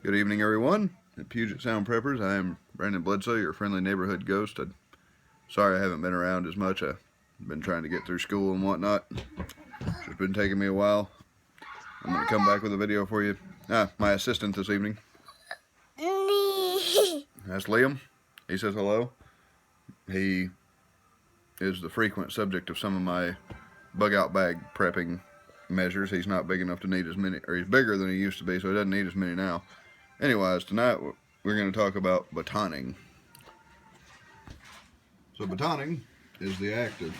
Good evening, everyone. At Puget Sound Preppers, I am Brandon Bledsoe, your friendly neighborhood ghost. Sorry I haven't been around as much. I've been trying to get through school and whatnot. It's just been taking me a while. I'm going to come back with a video for you. My assistant this evening. That's Liam. He says hello. He is the frequent subject of some of my bug out bag prepping measures. He's not big enough to need as many, or he's bigger than he used to be, so he doesn't need as many now. Anyways, tonight we're going to talk about batoning. So batoning is the act of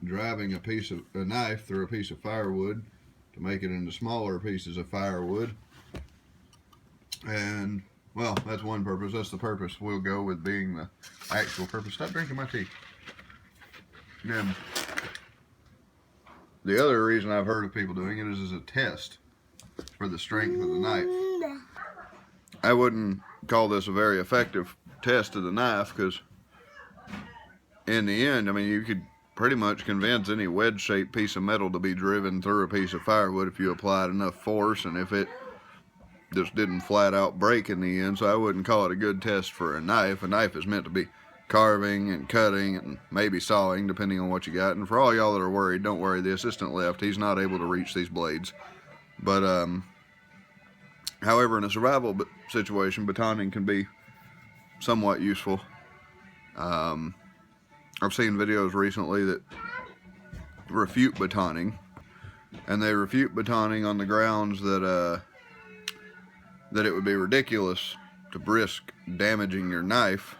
driving a knife through a piece of firewood to make it into smaller pieces of firewood. And, well, that's one purpose. That's the purpose we'll go with being the actual purpose. Stop drinking my tea. And the other reason I've heard of people doing it is as a test for the strength of the knife. I wouldn't call this a very effective test of the knife because in the end, I mean, you could pretty much convince any wedge-shaped piece of metal to be driven through a piece of firewood if you applied enough force and if it just didn't flat out break in the end. So I wouldn't call it a good test for a knife. A knife is meant to be carving and cutting and maybe sawing depending on what you got. And for all y'all that are worried, don't worry, the assistant left. He's not able to reach these blades. But however, in a survival situation, batoning can be somewhat useful. I've seen videos recently that refute batoning, and they refute batoning on the grounds that that it would be ridiculous to risk damaging your knife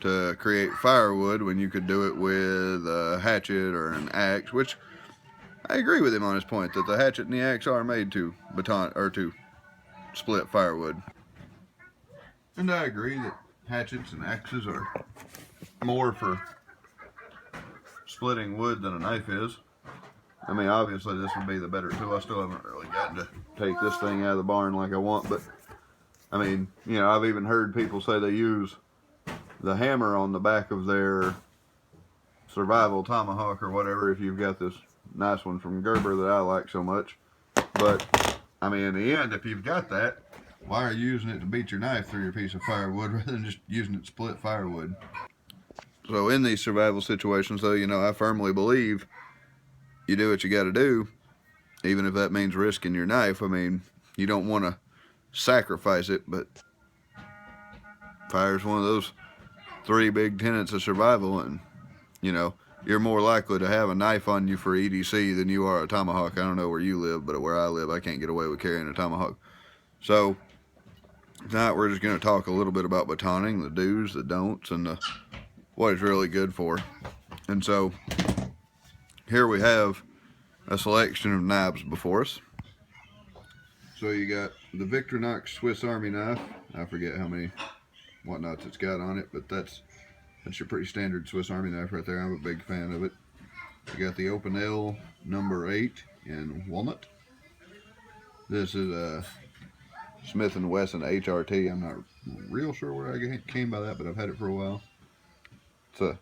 to create firewood when you could do it with a hatchet or an axe, which I agree with him on his point that the hatchet and the axe are made to to split firewood. And I agree that hatchets and axes are more for splitting wood than a knife is. I mean, obviously this would be the better tool. I still haven't really gotten to take this thing out of the barn like I want, but I mean, you know, I've even heard people say they use the hammer on the back of their survival tomahawk or whatever if you've got this nice one from Gerber that I like so much. But I mean, in the end, if you've got that, why are you using it to beat your knife through your piece of firewood rather than just using it to split firewood? So in these survival situations, though, you know, I firmly believe you do what you got to do, even if that means risking your knife. I mean, you don't want to sacrifice it, but fire's one of those three big tenets of survival, and, you know, you're more likely to have a knife on you for EDC than you are a tomahawk. I don't know where you live, but where I live, I can't get away with carrying a tomahawk. So tonight we're just going to talk a little bit about batoning, the do's, the don'ts, and what it's really good for. And so here we have a selection of knives before us. So you got the Victorinox Swiss Army knife. I forget how many whatnots it's got on it, but that's your pretty standard Swiss Army knife right there. I'm a big fan of it. You got the Open L number 8 in walnut. This is a Smith & Wesson HRT. I'm not real sure where I came by that, but I've had it for a while. It's a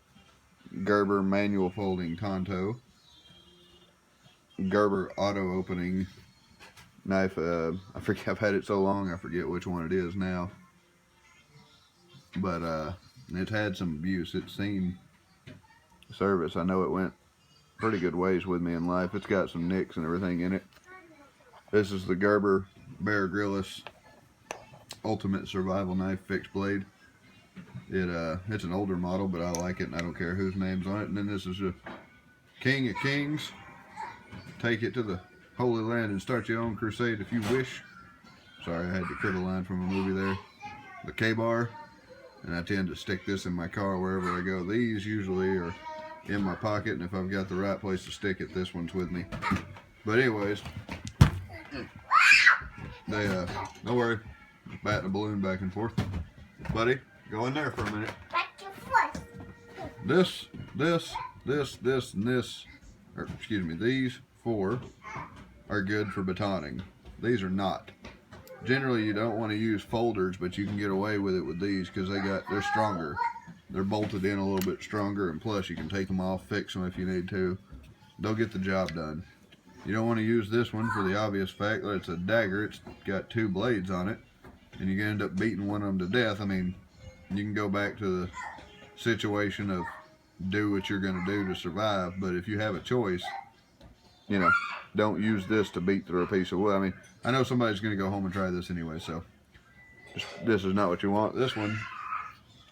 Gerber manual folding Tonto. Gerber auto opening knife. I forget, I've had it so long I forget which one it is now. But it's had some abuse. It's seen service. I know it went pretty good ways with me in life. It's got some nicks and everything in it. This is the Gerber Bear Grylls Ultimate Survival Knife Fixed Blade. It's an older model, but I like it and I don't care whose name's on it. And then this is a King of Kings. Take it to the Holy Land and start your own crusade if you wish. Sorry, I had to cut a line from a movie there. The K-bar. And I tend to stick this in my car wherever I go. These usually are in my pocket, and if I've got the right place to stick it, this one's with me. But anyways, don't worry, batting a balloon back and forth. Buddy, go in there for a minute. Back and forth. This, and this, or excuse me, these 4 are good for batoning. These are not. Generally, you don't want to use folders, but you can get away with it with these because they're stronger. They're bolted in a little bit stronger, and plus you can take them off, fix them if you need to. They'll get the job done. You don't want to use this one for the obvious fact that it's a dagger. It's got 2 blades on it. and you end up beating one of them to death, I mean, you can go back to the situation of do what you're going to do to survive. But if you have a choice, you know, don't use this to beat through a piece of wood. I mean, I know somebody's going to go home and try this anyway, so this is not what you want. This one,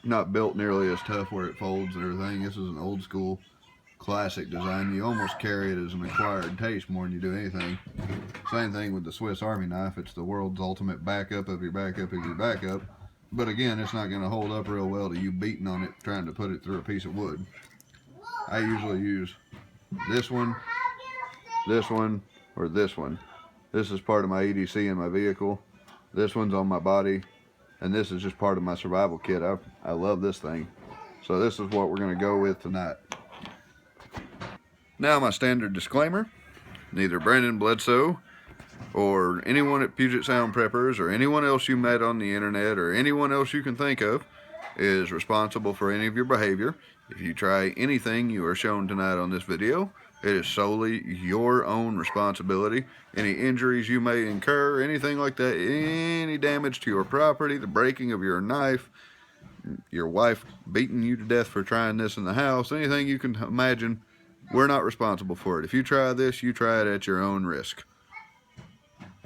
not built nearly as tough where it folds and everything. This is an old school classic design. You almost carry it as an acquired taste more than you do anything. Same thing with the Swiss Army knife. It's the world's ultimate backup of your backup of your backup. But again, it's not going to hold up real well to you beating on it trying to put it through a piece of wood. I usually use this one, or this one. This is part of my EDC in my vehicle. This one's on my body. And this is just part of my survival kit. I love this thing. So this is what we're going to go with tonight. Now my standard disclaimer. Neither Brandon Bledsoe or anyone at Puget Sound Preppers or anyone else you met on the internet or anyone else you can think of is responsible for any of your behavior. If you try anything you are shown tonight on this video, it is solely your own responsibility. Any injuries you may incur, anything like that, any damage to your property, the breaking of your knife, your wife beating you to death for trying this in the house, anything you can imagine, we're not responsible for it. If you try this, you try it at your own risk.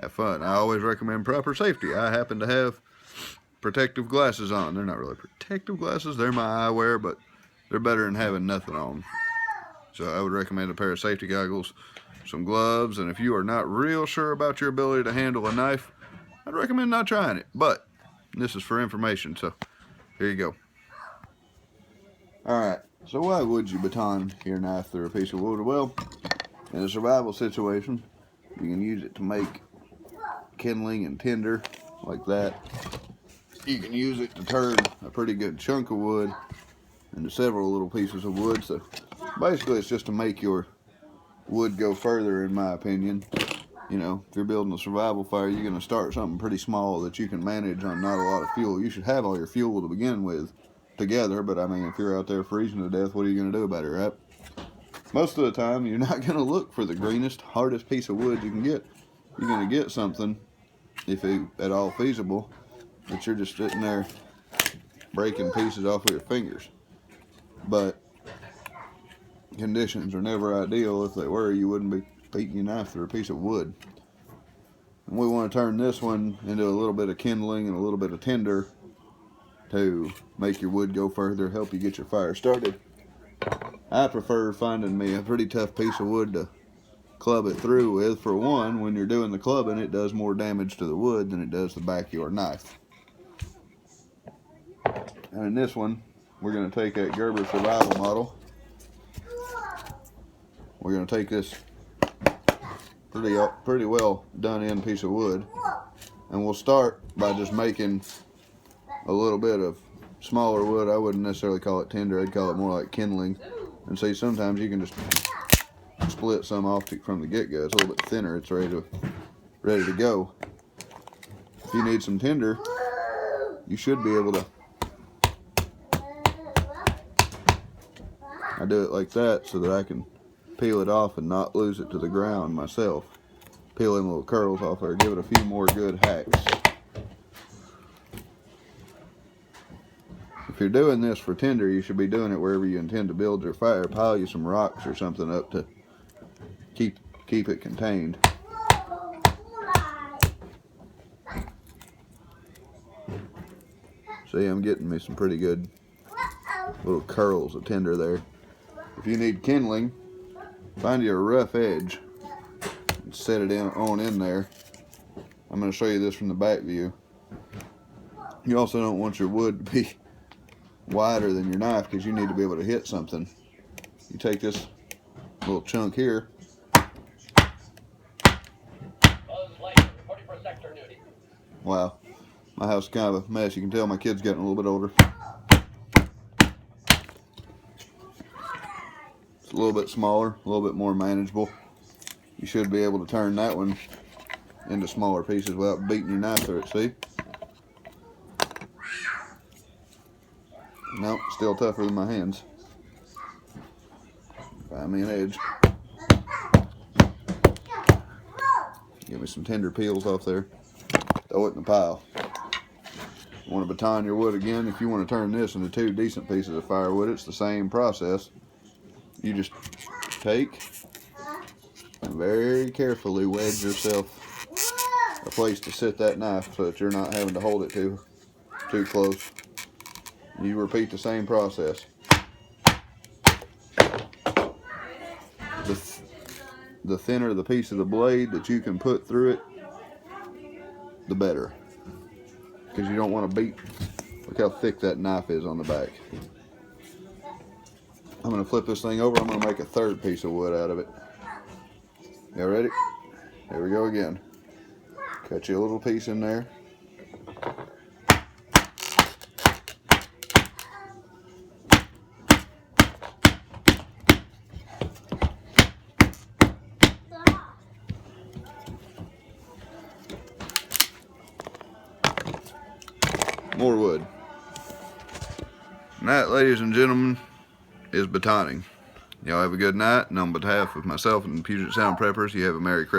Have fun. I always recommend proper safety. I happen to have protective glasses on. They're not really protective glasses, they're my eyewear, but they're better than having nothing on. So I would recommend a pair of safety goggles, some gloves, and if you are not real sure about your ability to handle a knife, I'd recommend not trying it. But this is for information, so here you go. Alright, so why would you baton your knife through a piece of wood? Well, in a survival situation, you can use it to make kindling and tinder, like that. You can use it to turn a pretty good chunk of wood into several little pieces of wood. So basically it's just to make your wood go further, in my opinion. You know, if you're building a survival fire, you're going to start something pretty small that you can manage on not a lot of fuel. You should have all your fuel to begin with together, but I mean, if you're out there freezing to death, what are you going to do about it, right? Most of the time, you're not going to look for the greenest, hardest piece of wood you can get. You're going to get something, if at all feasible, that you're just sitting there breaking pieces off with your fingers. But conditions are never ideal. If they were, you wouldn't be beating your knife through a piece of wood. And we want to turn this one into a little bit of kindling and a little bit of tinder to make your wood go further, help you get your fire started. I prefer finding me a pretty tough piece of wood to club it through with. For one, when you're doing the clubbing, it does more damage to the wood than it does the back of your knife. And in this one, we're going to take that Gerber survival model. We're going to take this pretty well done in piece of wood, and we'll start by just making a little bit of smaller wood. I wouldn't necessarily call it tinder, I'd call it more like kindling. And see, sometimes you can just split some off from the get-go. It's a little bit thinner, it's ready to go. If you need some tinder, you should be able to. I do it like that so that I can peel it off and not lose it to the ground myself. Peel them little curls off there, give it a few more good hacks. If you're doing this for tinder, you should be doing it wherever you intend to build your fire. Pile you some rocks or something up to keep it contained. See, I'm getting me some pretty good little curls of tinder there. If you need kindling, find you a rough edge and set it in there. I'm going to show you this from the back view. You also don't want your wood to be wider than your knife because you need to be able to hit something. You take this little chunk here. Wow, my house is kind of a mess. You can tell my kid's getting a little bit older. It's a little bit smaller, a little bit more manageable. You should be able to turn that one into smaller pieces without beating your knife through it, see? Nope, still tougher than my hands. Find me an edge. Give me some tender peels off there. Throw it in the pile. Want to baton your wood again. If you want to turn this into 2 decent pieces of firewood, it's the same process. You just take and very carefully wedge yourself a place to sit that knife so that you're not having to hold it too close. You repeat the same process. The thinner the piece of the blade that you can put through it, the better. Because you don't want to beat. Look how thick that knife is on the back. I'm going to flip this thing over. I'm going to make a 3rd piece of wood out of it. Y'all ready? Here we go again. Cut you a little piece in there. More wood. And that, ladies and gentlemen, is batoning. Y'all have a good night, and on behalf of myself and Puget Sound Preppers, you have a Merry Christmas.